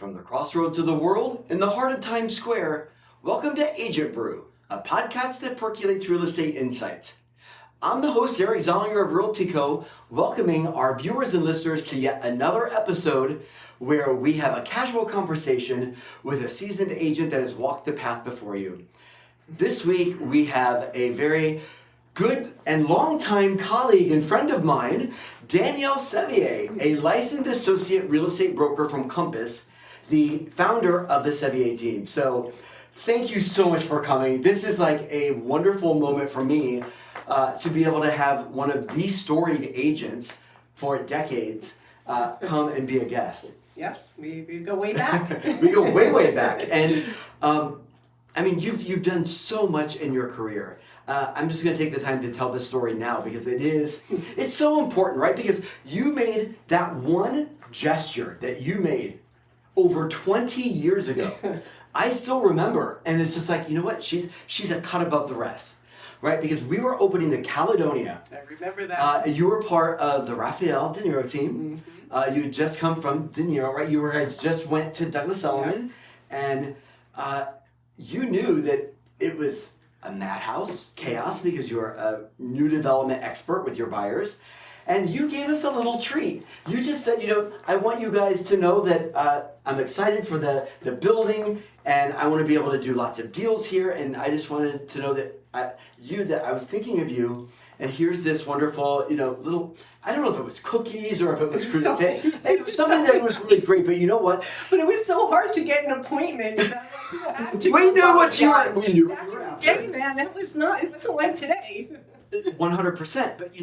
From the crossroads of the world in the heart of Times Square, welcome to Agent Brew, a podcast that percolates real estate insights. I'm the host, Eric Zollinger of RLTYco, welcoming our viewers and listeners to yet another episode where we have a casual conversation with a seasoned agent that has walked the path before you. This week, we have a very good and longtime colleague and friend of mine, Danielle Sevier, a licensed associate real estate broker from Compass, the founder of the Sevier team. So thank you so much for coming. This is like a wonderful moment for me to be able to have one of the storied agents for decades come and be a guest. Yes, we go way back. We go way, way back. And I mean, you've done so much in your career. I'm just going to take the time to tell this story now because it's so important, right? Because you made that one gesture that you made over 20 years ago. I still remember, and it's just like, you know what? She's a cut above the rest, right? Because we were opening the Caledonia. I remember that. You were part of the Raphael De Niro team. Mm-hmm. You had just come from De Niro, right? You guys just went to Douglas Elliman, and you knew that it was a madhouse, chaos, because you're a new development expert with your buyers. And you gave us a little treat. You just said, I want you guys to know that I'm excited for the building and I want to be able to do lots of deals here. And I just wanted to know that I was thinking of you. And here's this wonderful, little, I don't know if it was cookies or if it was crudité. It was something that was really great, but you know what? But it was so hard to get an appointment. We knew what you were. We knew what you were after. Hey man, it wasn't like today. 100%, but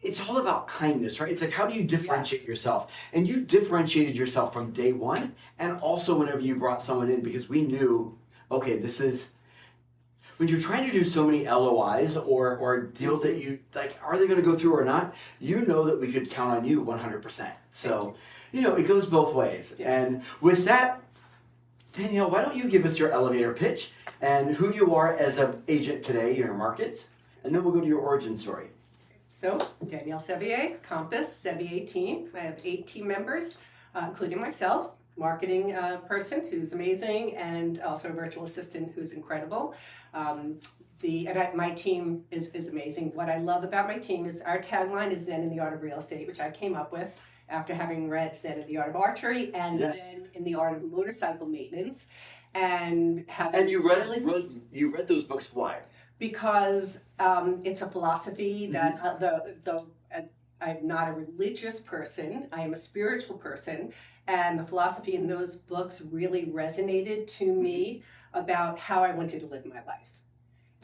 it's all about kindness, right? It's like, how do you differentiate yourself? And you differentiated yourself from day one, and also whenever you brought someone in, because we knew, okay, this is, when you're trying to do so many LOIs or deals that you, like, are they going to go through or not? You know that we could count on you 100%. So, it goes both ways. Yes. And with that, Danielle, why don't you give us your elevator pitch and who you are as an agent today, your markets, and then we'll go to your origin story. So, Danielle Sevier, Compass, Sevier team. I have 8 team members, including myself, marketing person who's amazing, and also a virtual assistant who's incredible. My team is amazing. What I love about my team is our tagline is Zen in the Art of Real Estate, which I came up with after having read Zen in the Art of Archery and Zen in the Art of Motorcycle Maintenance. And you read those books. Why? Because it's a philosophy that I'm not a religious person, I am a spiritual person, and the philosophy in those books really resonated to me about how I wanted to live my life.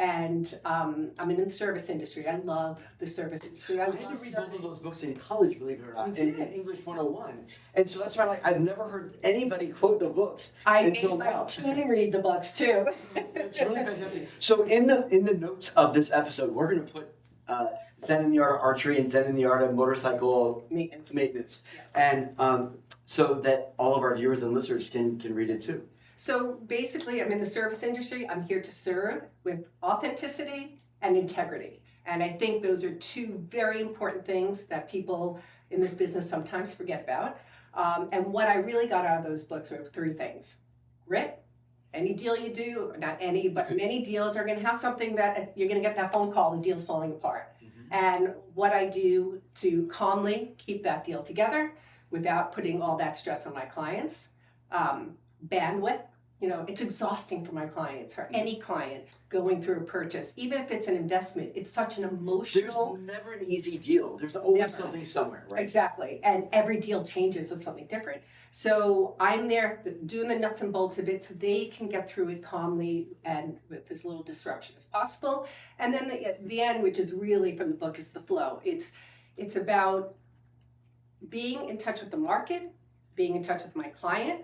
And I'm in the service industry. I love the service industry. I had to read both of those books in college, believe it or not, in English 101. And so that's why I've never heard anybody quote the books until now. I can read the books too. It's really fantastic. So in the notes of this episode, we're going to put Zen in the Art of Archery and Zen in the Art of Motorcycle Maintenance. Yes. And so that all of our viewers and listeners can read it too. So basically, I'm in the service industry. I'm here to serve with authenticity and integrity. And I think those are 2 very important things that people in this business sometimes forget about. And what I really got out of those books were 3 things. Grit. Any deal you do, not any, but many deals are going to have something that you're going to get that phone call, the deal's falling apart. Mm-hmm. And what I do to calmly keep that deal together without putting all that stress on my clients. Bandwidth, it's exhausting for my clients, for any client going through a purchase. Even if it's an investment, it's such an emotional... There's never an easy deal. There's always something somewhere, right? Exactly. And every deal changes with something different. So I'm there doing the nuts and bolts of it so they can get through it calmly and with as little disruption as possible. And then the end, which is really from the book, is the flow. It's about being in touch with the market, being in touch with my client,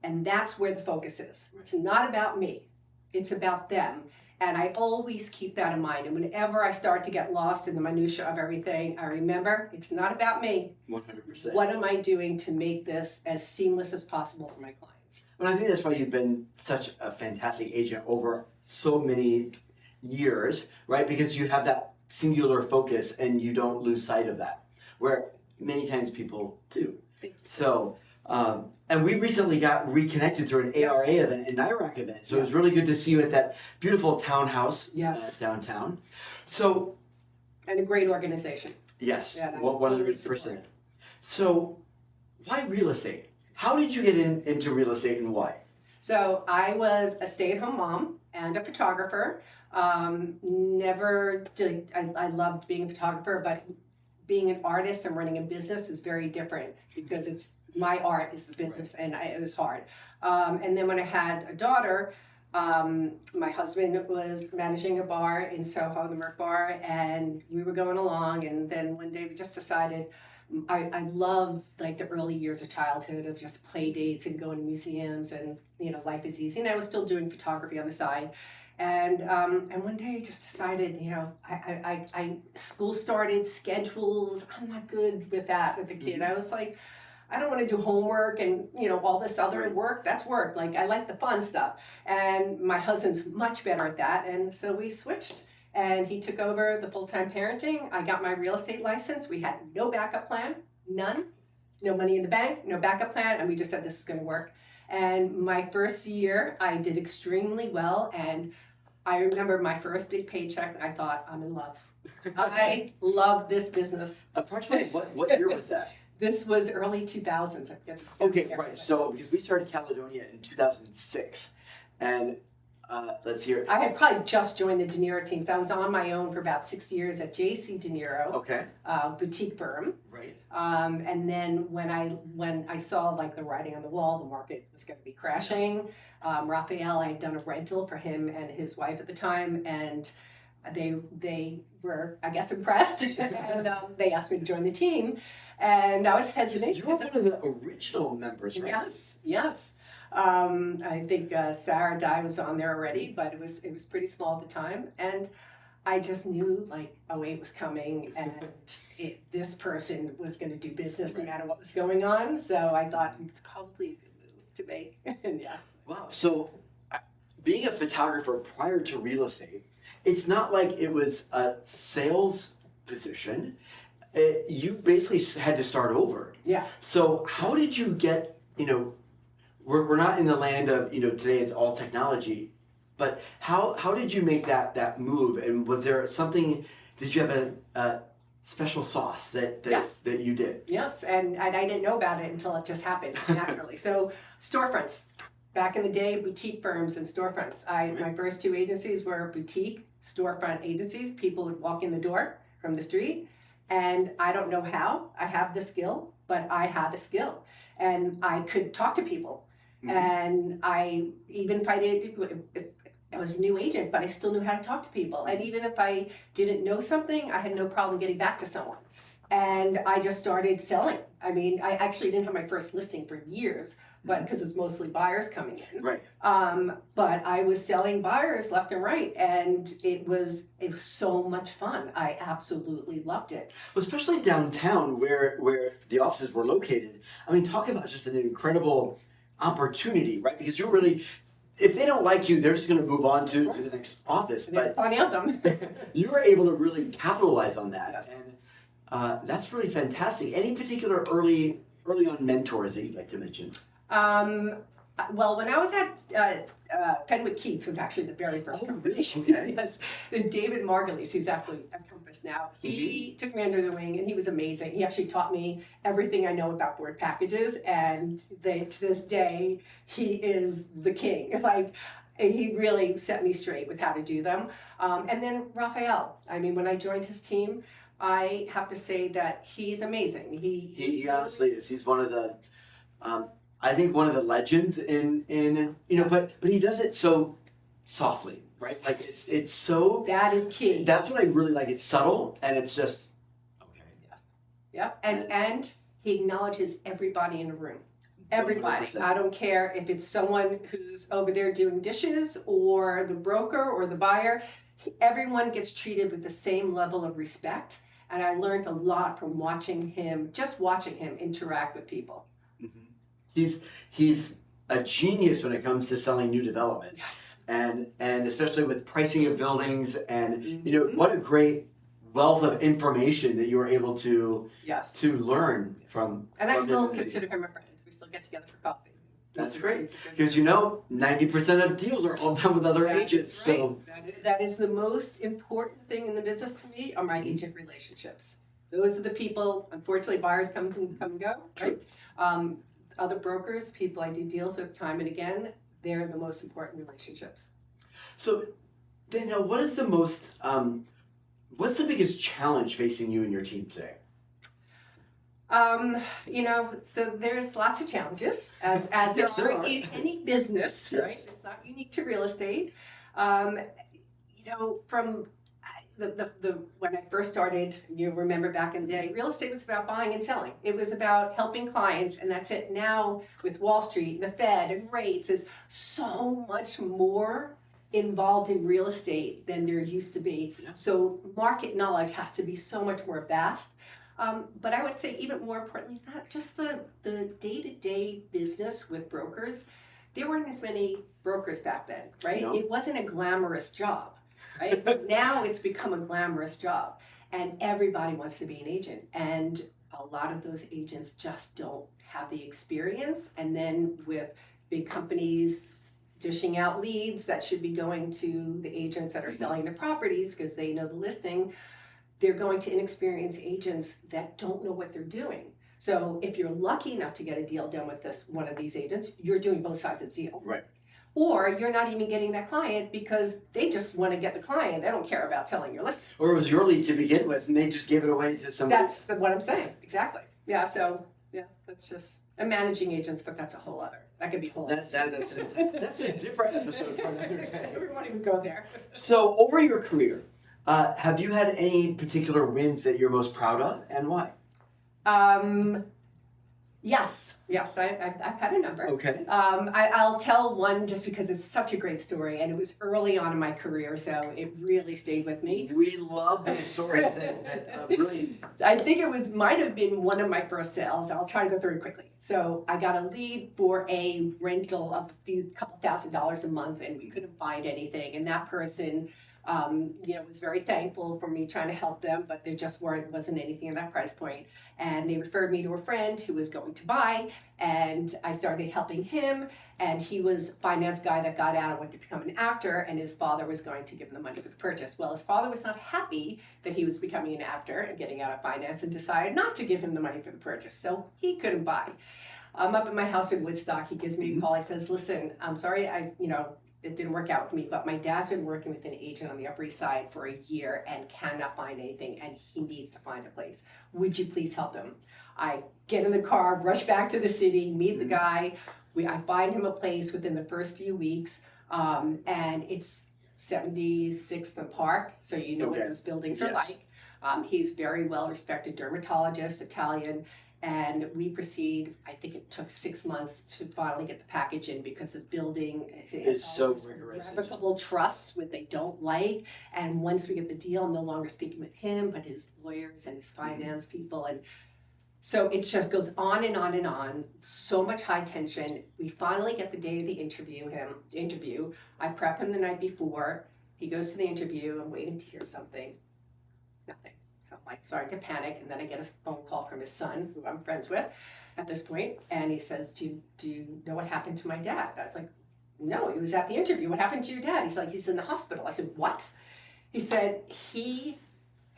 and that's where the focus is. It's not about me. It's about them. And I always keep that in mind. And whenever I start to get lost in the minutia of everything, I remember it's not about me. 100%. What am I doing to make this as seamless as possible for my clients? Well, I think that's why you've been such a fantastic agent over so many years, right? Because you have that singular focus and you don't lose sight of that, where many times people do. So And we recently got reconnected through an ARA event, an IRAC event. So it was really good to see you at that beautiful townhouse downtown. So, and a great organization. Yes, Yeah, 100%. So, why real estate? How did you get into real estate and why? So I was a stay-at-home mom and a photographer. Never did, I loved being a photographer, but being an artist and running a business is very different because it's my art is the business, and it was hard. And then when I had a daughter, my husband was managing a bar in Soho, the Merc Bar, and we were going along. And then one day we just decided, I love like the early years of childhood of just play dates and going to museums and, you know, life is easy. And I was still doing photography on the side. And one day I just decided, you know, I school started, schedules, I'm not good with that with the kid. I was like, I don't want to do homework and, you know, all this other work. That's work. Like, I like the fun stuff. And my husband's much better at that. And so we switched. And he took over the full-time parenting. I got my real estate license. We had no backup plan, none. No money in the bank, no backup plan. And we just said, this is going to work. And my first year, I did extremely well. And I remember my first big paycheck, and I thought, I'm in love. I love this business. Approximately what year was that? This was early 2000s. Okay, right. So, because we started Caledonia in 2006. And let's hear it. I had probably just joined the De Niro teams. I was on my own for about 6 years at JC De Niro, boutique firm. Right. And then when I saw like the writing on the wall, the market was going to be crashing. Raphael, I had done a rental for him and his wife at the time, and they were, I guess, impressed, and they asked me to join the team, and I was hesitant. You were one of the original members, right? Yes. I think Sarah Dye was on there already, but it was pretty small at the time, and I just knew like 08 was coming, and this person was going to do business no matter what was going on. So I thought it's probably a good move to make, and yeah. Wow. So, being a photographer prior to real estate, it's not like it was a sales position. You basically had to start over. Yeah. So how did you get, you know, we're not in the land of, you know, today it's all technology, but how did you make that move? And was there something, did you have a special sauce that you did? Yes, and I didn't know about it until it just happened naturally. So storefronts. Back in the day, boutique firms and storefronts. My first two agencies were boutique storefront agencies. People would walk in the door from the street, and I don't know how. I have the skill, but I had a skill, and I could talk to people. And I was a new agent, but I still knew how to talk to people. And even if I didn't know something, I had no problem getting back to someone. And I just started selling. I mean, I actually didn't have my first listing for years, but because it's mostly buyers coming in. Right. But I was selling buyers left and right, and it was so much fun. I absolutely loved it. Well, especially downtown where the offices were located. I mean, talk about just an incredible opportunity, right? Because you're really, if they don't like you, they're just going to move on to the next office. There's plenty of them. You were able to really capitalize on that. Yes. And that's really fantastic. Any particular early on mentors that you'd like to mention? Well, when I was at Fenwick Keats was actually the very first company. Okay. Yes, David Margulies, he's actually at Compass now. He took me under the wing, and he was amazing. He actually taught me everything I know about board packages, and to this day, he is the king. Like, he really set me straight with how to do them. And then Raphael. I mean, when I joined his team, I have to say that he's amazing. He honestly is. He's one of the, I think one of the legends in you know, but he does it so softly, right? Like it's so. That is key. That's what I really like. It's subtle and it's just okay. Yes. Yeah. And he acknowledges everybody in the room. Everybody. 100%. I don't care if it's someone who's over there doing dishes or the broker or the buyer. Everyone gets treated with the same level of respect. And I learned a lot from watching him interact with people. Mm-hmm. He's a genius when it comes to selling new development. Yes. And especially with pricing of buildings and, you know, what a great wealth of information that you were able to learn from. And I still consider him a friend. We still get together for coffee. That's great. Because 90% of deals are all done with other agents. Right. So that is the most important thing in the business to me are my agent relationships. Those are the people, unfortunately, buyers come and go, right? Other brokers, people I do deals with time and again, they're the most important relationships. So, Danielle, what's the biggest challenge facing you and your team today? So there's lots of challenges as there are in any business, right? It's not unique to real estate. From the when I first started, you remember back in the day, real estate was about buying and selling. It was about helping clients, and that's it. Now with Wall Street, the Fed, and rates, is so much more involved in real estate than there used to be. Yeah. So market knowledge has to be so much more vast. But I would say even more importantly, not just the day-to-day business with brokers. There weren't as many brokers back then, right? No. It wasn't a glamorous job, right? But now it's become a glamorous job, and everybody wants to be an agent. And a lot of those agents just don't have the experience. And then with big companies dishing out leads that should be going to the agents that are selling the properties because they know the listing, they're going to inexperienced agents that don't know what they're doing. So if you're lucky enough to get a deal done with one of these agents, you're doing both sides of the deal. Right. Or you're not even getting that client because they just want to get the client. They don't care about selling your listing. Or it was your lead to begin with and they just gave it away to somebody. That's what I'm saying. Exactly. Yeah. So that's just managing agents, but that's a whole other. That could be whole. That's a different episode for another day. We won't even go there. So over your career, have you had any particular wins that you're most proud of, and why? Yes, I've had a number. Okay. I'll tell one just because it's such a great story, and it was early on in my career, so it really stayed with me. We love those stories that really. I think it might have been one of my first sales. I'll try to go through it quickly. So I got a lead for a rental of couple $1,000s a month, and we couldn't find anything, and that person was very thankful for me trying to help them, but there just wasn't anything in that price point. And they referred me to a friend who was going to buy, and I started helping him. And he was a finance guy that got out and went to become an actor, and his father was going to give him the money for the purchase. Well, his father was not happy that he was becoming an actor and getting out of finance and decided not to give him the money for the purchase, so he couldn't buy. I'm up at my house in Woodstock. He gives me a call. He says, "Listen, I'm sorry, it didn't work out with me, but my dad's been working with an agent on the Upper East Side for a year and cannot find anything, and he needs to find a place. Would you please help him?" I get in the car, rush back to the city, meet the guy. I find him a place within the first few weeks, and it's 76th and Park, so you know what those buildings are like. He's very well-respected dermatologist, Italian. And we proceed, I think it took 6 months to finally get the package in because the building is so rigorous. Revocable trusts, what they don't like. And once we get the deal, I'm no longer speaking with him, but his lawyers and his finance people. And so it just goes on and on and on. So much high tension. We finally get the day of the interview. I prep him the night before. He goes to the interview. I'm waiting to hear something. Nothing. I'm starting to panic, and then I get a phone call from his son, who I'm friends with at this point, and he says, do you know what happened to my dad? I was like, no, he was at the interview. What happened to your dad? He's like, he's in the hospital. I said, what? He said he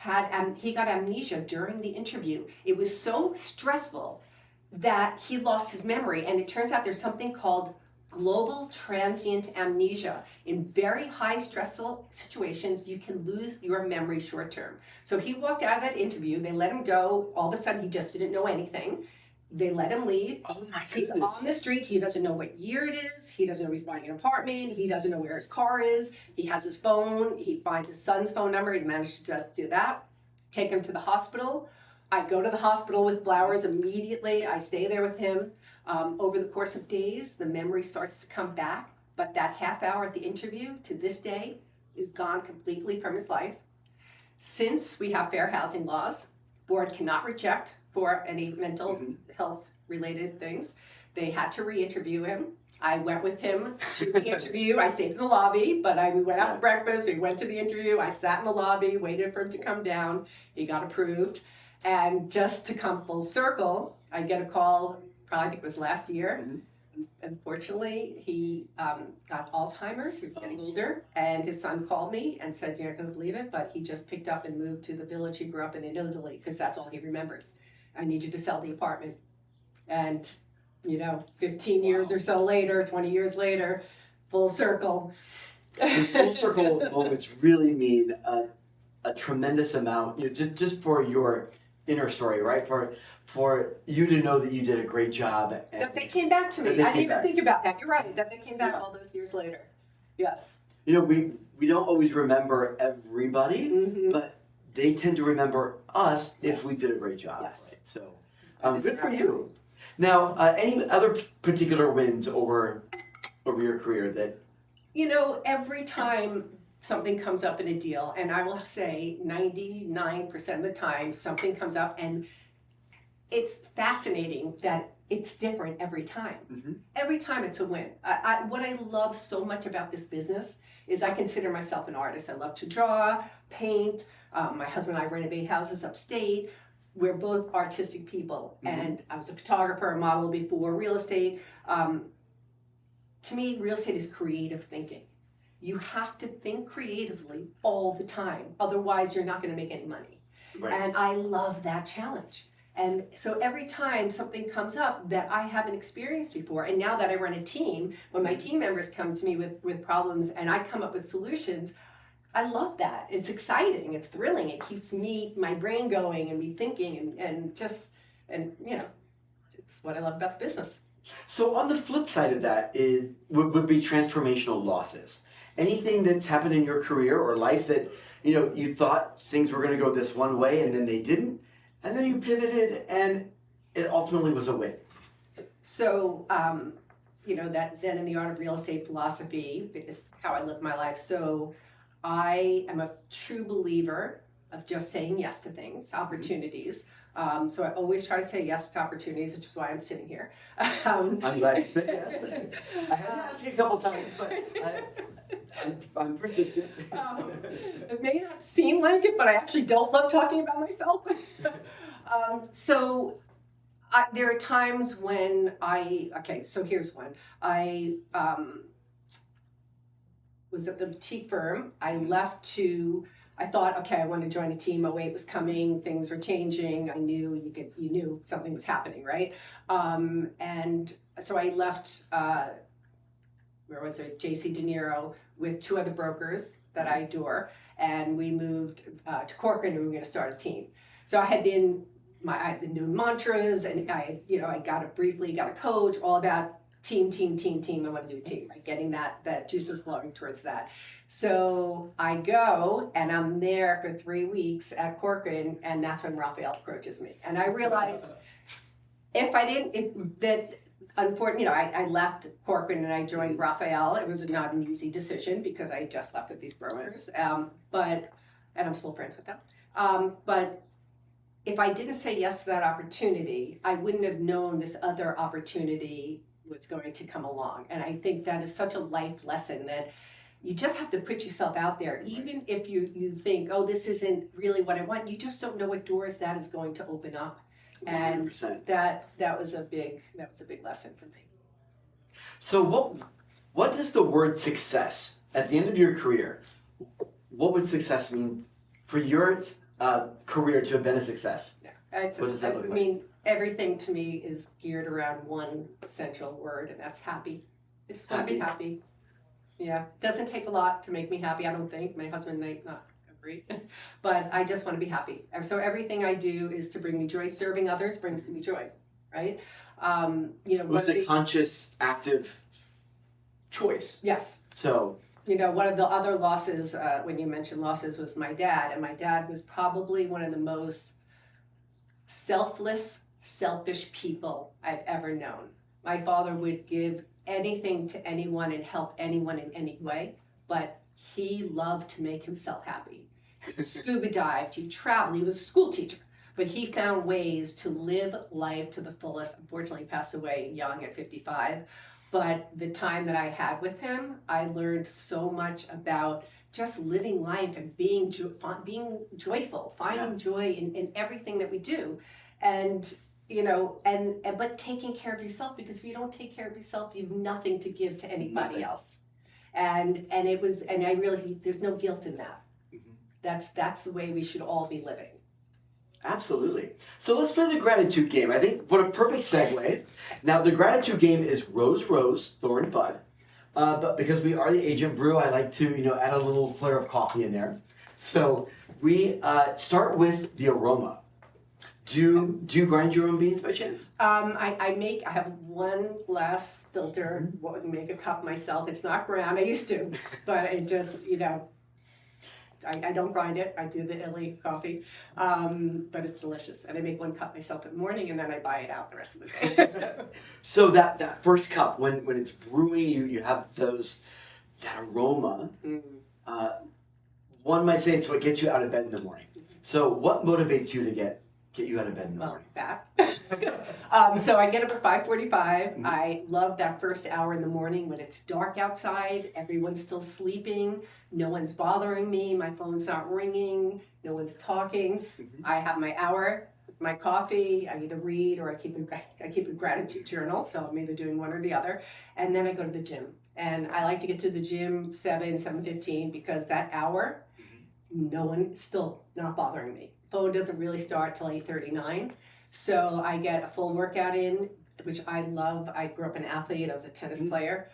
got amnesia during the interview. It was so stressful that he lost his memory, and it turns out there's something called global transient amnesia. In very high stressful situations, you can lose your memory short term. So he walked out of that interview, they let him go, all of a sudden he just didn't know anything. They let him leave. Oh my goodness. He's on the street, he doesn't know what year it is, he doesn't know he's buying an apartment, he doesn't know where his car is, he has his phone, he finds his son's phone number, he's managed to do that, take him to the hospital. I go to the hospital with flowers immediately, I stay there with him. Over the course of days, the memory starts to come back, but that half hour at the interview to this day is gone completely from his life. Since we have fair housing laws, board cannot reject for any mental health related things. They had to re-interview him. I went with him to the interview. I stayed in the lobby, but we went out for breakfast. We went to the interview. I sat in the lobby, waited for him to come down. He got approved. And just to come full circle, I get a call probably I think it was last year. Mhm. Unfortunately, he got Alzheimer's. He was getting older, and his son called me and said, "You're not going to believe it, but he just picked up and moved to the village he grew up in Italy because that's all he remembers. I need you to sell the apartment." And 15 years or so later, 20 years later, full circle. Those full circle moments really mean a tremendous amount, just for your inner story, right? For you to know that you did a great job. And That they came back to me. I didn't even think about that. You're right. That they came back all those years later. Yes. We don't always remember everybody, Mm-hmm. but they tend to remember us if Yes. we did a great job. Yes. Right? So good for you. Now, any other particular wins over your career that? Every time something comes up in a deal, and I will say 99% of the time something comes up, and it's fascinating that it's different every time. Mm-hmm. Every time it's a win. What I love so much about this business is I consider myself an artist. I love to draw, paint. My husband and I renovate houses upstate. We're both artistic people. Mm-hmm. And I was a photographer, a model before real estate. To me, real estate is creative thinking. You have to think creatively all the time. Otherwise, you're not going to make any money. Right. And I love that challenge. And so every time something comes up that I haven't experienced before, and now that I run a team, when my team members come to me with problems and I come up with solutions, I love that. It's exciting. It's thrilling. It keeps my brain going and me thinking and it's what I love about the business. So on the flip side of that would be transformational losses. Anything that's happened in your career or life that you thought things were going to go this one way and then they didn't, and then you pivoted and it ultimately was a win. So that Zen and the Art of Real Estate philosophy is how I live my life. So I am a true believer of just saying yes to things, opportunities. So I always try to say yes to opportunities, which is why I'm sitting here. I'm glad you said yes. I had to ask you a couple times, but I'm persistent. It may not seem like it, but I actually don't love talking about myself. There are times when so here's one. I was at the boutique firm. I left I thought, okay, I want to join a team. 08 was coming. Things were changing. I knew you knew something was happening, right? And so I left, where was it? JC De Niro with 2 other brokers that I adore. And we moved to Corcoran and we were going to start a team. So I've been doing mantras and I got a coach all about team. I want to do a team, right? Getting that juices flowing towards that. So I go and I'm there for 3 weeks at Corcoran, and that's when Raphael approaches me. And I realized unfortunately, I left Corcoran and I joined Raphael. It was not an easy decision because I just left with these brokers. And I'm still friends with them. But if I didn't say yes to that opportunity, I wouldn't have known this other opportunity was going to come along. And I think that is such a life lesson that you just have to put yourself out there. Even if you think, oh, this isn't really what I want, you just don't know what doors that is going to open up. And 100%. that was a big lesson for me. So what does the word success at the end of your career, what would success mean for your career to have been a success? Yeah. What does that look like? I mean, everything to me is geared around one essential word, and that's happy. I just want to be happy. Yeah, it doesn't take a lot to make me happy, I don't think. My husband might not agree, but I just want to be happy. So everything I do is to bring me joy. Serving others brings me joy, right? It was a conscious, active choice. Yes. So one of the other losses, when you mentioned losses, was my dad. And my dad was probably one of the most selfless, selfish people I've ever known. My father would give anything to anyone and help anyone in any way, but he loved to make himself happy. He scuba dived, he traveled, he was a school teacher, but he found ways to live life to the fullest. Unfortunately, he passed away young at 55. But the time that I had with him, I learned so much about just living life and being joyful, finding joy in everything that we do. And but taking care of yourself, because if you don't take care of yourself, you have nothing to give to anybody else. And I realized there's no guilt in that. That's the way we should all be living. Absolutely. So let's play the gratitude game. I think what a perfect segue. Now the gratitude game is rose, rose, thorn, bud. But because we are the Agent Brew, I like to add a little flair of coffee in there. So we start with the aroma. Do you grind your own beans by chance? I have one glass filter, make a cup myself. It's not ground. I used to, but it just, I don't grind it. I do the illy coffee, but it's delicious. And I make one cup myself in the morning, and then I buy it out the rest of the day. So that first cup, when it's brewing, you have that aroma. One might say it's what gets you out of bed in the morning. So what motivates you to get you out of bed in the morning? That. So I get up at 5:45. I love that first hour in the morning when it's dark outside. Everyone's still sleeping. No one's bothering me. My phone's not ringing. No one's talking. I have my hour with my coffee. I either read or I keep a gratitude journal. So I'm either doing one or the other. And then I go to the gym. And I like to get to the gym 7:15 because that hour, no one still not bothering me. Phone doesn't really start till 8:39, so I get a full workout in, which I love. I grew up an athlete. I was a tennis player,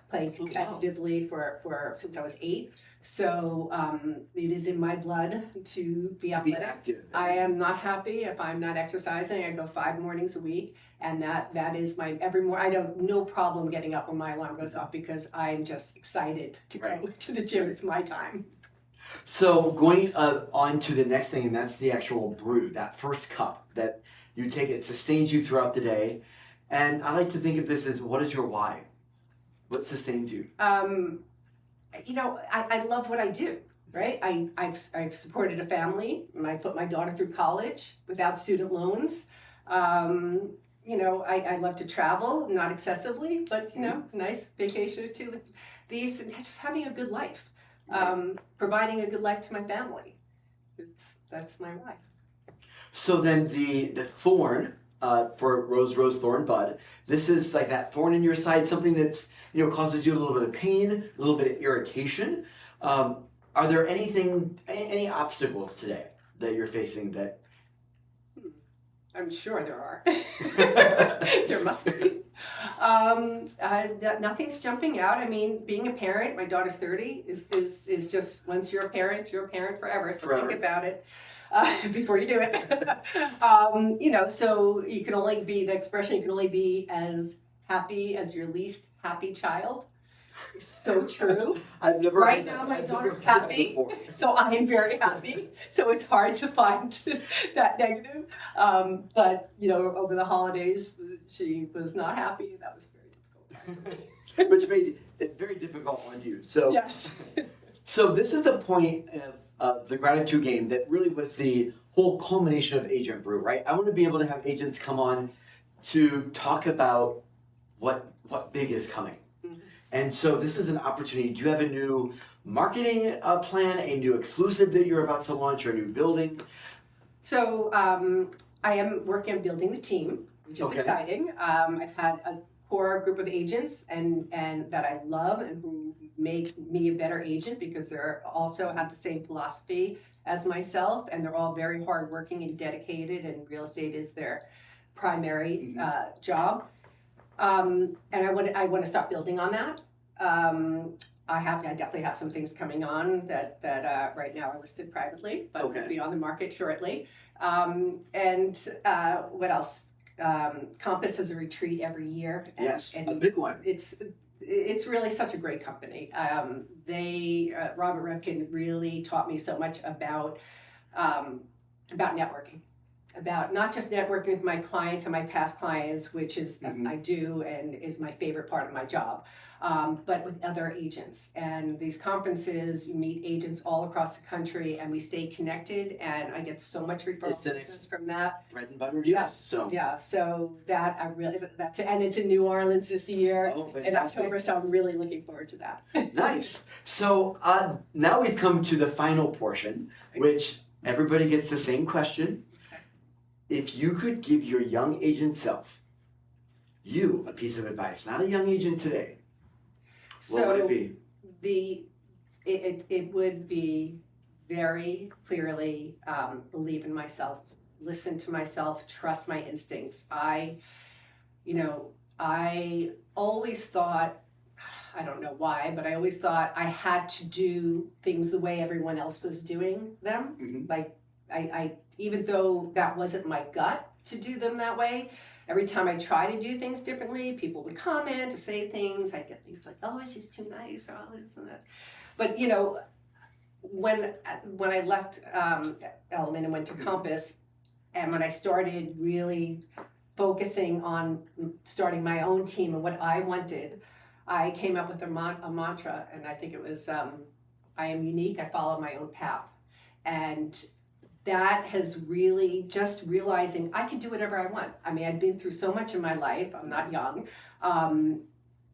playing competitively for since I was 8. So it is in my blood to be active. I am not happy if I'm not exercising. I go 5 mornings a week, and that is my every morning. I don't no problem getting up when my alarm goes off because I'm just excited to go to the gym. It's my time. So going on to the next thing, and that's the actual brew, that first cup that you take, it sustains you throughout the day. And I like to think of this as, what is your why? What sustains you? I love what I do, right? I've supported a family, and I put my daughter through college without student loans. I love to travel, not excessively, but, nice vacation or two. Just having a good life. Providing a good life to my family. That's my life. So then the thorn for rose, rose, thorn, bud. This is like that thorn in your side, something that's causes you a little bit of pain, a little bit of irritation. Are there any obstacles today that you're facing that? I'm sure there are. There must be. Nothing's jumping out. I mean, being a parent, my daughter's 30, is just, once you're a parent forever. So think about it before you do it. So you can only be, the expression, you can only be as happy as your least happy child. It's so true. I've never right now my daughter's happy, so I am very happy. So it's hard to find that negative. But over the holidays, she was not happy, and that was very difficult. Which made it very difficult on you. So yes. So this is the point of the gratitude game that really was the whole culmination of Agent Brew, right? I want to be able to have agents come on to talk about what big is coming. And so this is an opportunity. Do you have a new marketing plan, a new exclusive that you're about to launch, or a new building? So I am working on building the team, which is exciting. I've had a core group of agents and that I love and who make me a better agent because they're also have the same philosophy as myself, and they're all very hardworking and dedicated, and real estate is their primary job. And I want to start building on that. I definitely have some things coming on that right now are listed privately, but will be on the market shortly. And what else? Compass has a retreat every year. And a big one. It's really such a great company. Robert Revkin really taught me so much about networking. About not just networking with my clients and my past clients, which is I do and is my favorite part of my job, but with other agents. And these conferences, you meet agents all across the country, and we stay connected. And I get so much referral business from that. Bread and butter, yes. So that and it's in New Orleans this year in October. So I'm really looking forward to that. Nice. So now we've come to the final portion, which everybody gets the same question. if you could give your young agent self, you, a piece of advice, not a young agent today, what would it be? It would be very clearly believe in myself, listen to myself, trust my instincts. I always thought, I don't know why, but I always thought I had to do things the way everyone else was doing them. Mm-hmm. Like I even though that wasn't my gut to do them that way, every time I try to do things differently, people would comment or say things. I'd get things like, "Oh, she's too nice," or all this and that. But when I left Element and went to Compass, and when I started really focusing on starting my own team and what I wanted, I came up with a mantra, and I think it was, I am unique, I follow my own path. And that has really just realizing I could do whatever I want. I mean, I've been through so much in my life, I'm not young.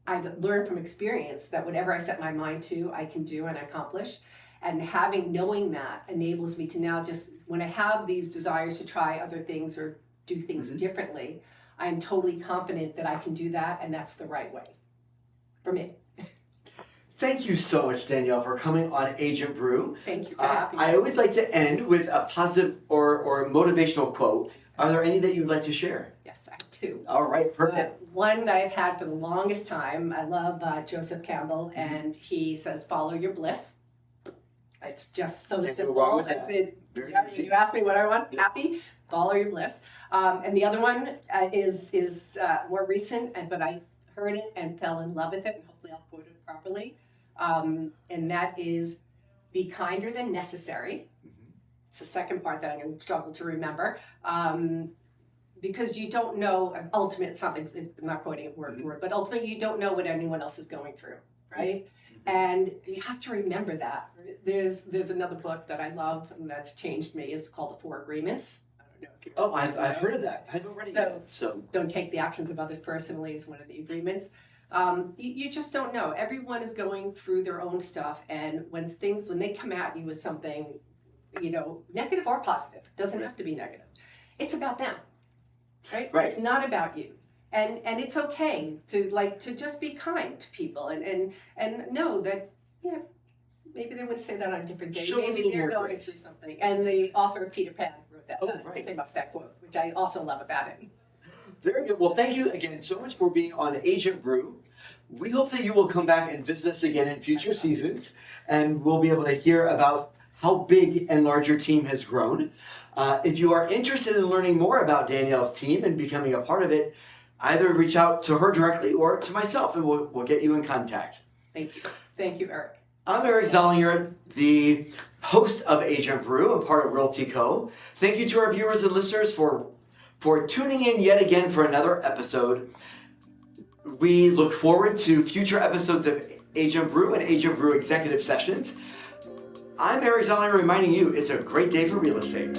I've learned from experience that whatever I set my mind to, I can do and accomplish. And knowing that enables me to now just, when I have these desires to try other things or do things differently, I'm totally confident that I can do that, and that's the right way for me. Thank you so much, Danielle, for coming on Agent Brew. Thank you for having me. I always like to end with a positive or motivational quote. Are there any that you'd like to share? Yes, I have two. All right, perfect. One that I've had for the longest time, I love Joseph Campbell, and he says, "Follow your bliss." It's just so Can't go wrong simple. with That's that. it. Very Yeah, easy. you asked me what I want. Happy. Follow your bliss. And the other one is more recent, but I heard it and fell in love with it, and hopefully I'll quote it properly. And that is, "Be kinder than necessary." It's the second part that I'm going to struggle to remember. Because you don't know, ultimate something, I'm not quoting it word for word, but ultimately you don't know what anyone else is going through, right? And you have to remember that. There's another book that I love and that's changed me. It's called The Four Agreements. I don't know if you I've heard of that. I've already read it. So don't take the actions of others personally is one of the agreements. You just don't know. Everyone is going through their own stuff, and when they come at you with something, negative or positive, doesn't have to be negative. It's about them, right? It's not about you. And it's okay to just be kind to people and know that, maybe they would say that on a different day. Maybe they're going through something. And the author of Peter Pan wrote that. Came up with that quote, which I also love about it. Very good. Well, thank you again so much for being on Agent Brew. We hope that you will come back and visit us again in future seasons, and we'll be able to hear about how big and large your team has grown. If you are interested in learning more about Danielle's team and becoming a part of it, either reach out to her directly or to myself, and we'll get you in contact. Thank you. Thank you, Eric. I'm Eric Zollinger, the host of Agent Brew, a part of RLTYco. Thank you to our viewers and listeners for tuning in yet again for another episode. We look forward to future episodes of Agent Brew and Agent Brew executive sessions. I'm Eric Zollinger reminding you it's a great day for real estate.